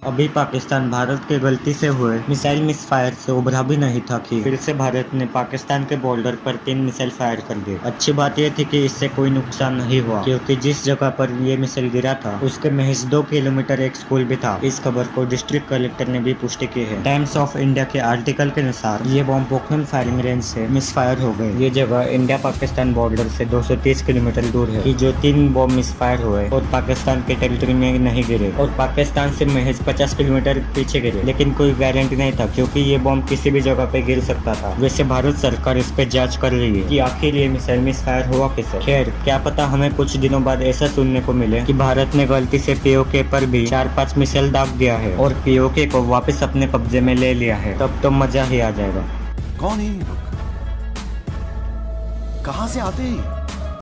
अभी पाकिस्तान भारत के गलती से हुए मिसाइल मिसफायर से उभरा भी नहीं था कि फिर से भारत ने पाकिस्तान के बॉर्डर पर 3 मिसाइल फायर कर दिए। अच्छी बात यह थी कि इससे कोई नुकसान नहीं हुआ, क्योंकि जिस जगह पर ये मिसाइल गिरा था उसके महज 2 किलोमीटर एक स्कूल भी था। इस खबर को डिस्ट्रिक्ट कलेक्टर ने भी पुष्टि की है। टाइम्स ऑफ इंडिया के आर्टिकल के अनुसार ये बॉम्ब पोखरण फायरिंग रेंज से मिसफायर हो गए। ये जगह इंडिया पाकिस्तान बॉर्डर से 230 किलोमीटर दूर है। कि जो 3 बॉम्ब मिसफायर हुए और पाकिस्तान के टेरिटरी में नहीं गिरे और पाकिस्तान से महज 50 किलोमीटर पीछे गिरे, लेकिन कोई गारंटी नहीं था क्योंकि ये बॉम्ब किसी भी जगह पे गिर सकता था। वैसे भारत सरकार इस पे जांच कर रही है कि आखिर ये मिसाइल मिसफायर हुआ कैसे। खैर, क्या पता हमें कुछ दिनों बाद ऐसा सुनने को मिले कि भारत ने गलती से पीओके पर भी 4-5 मिसाइल दाग दिया है और पीओके को वापस अपने कब्जे में ले लिया है। तब तो मजा ही आ जाएगा। कौन है ये लोग? कहां से आते हैं?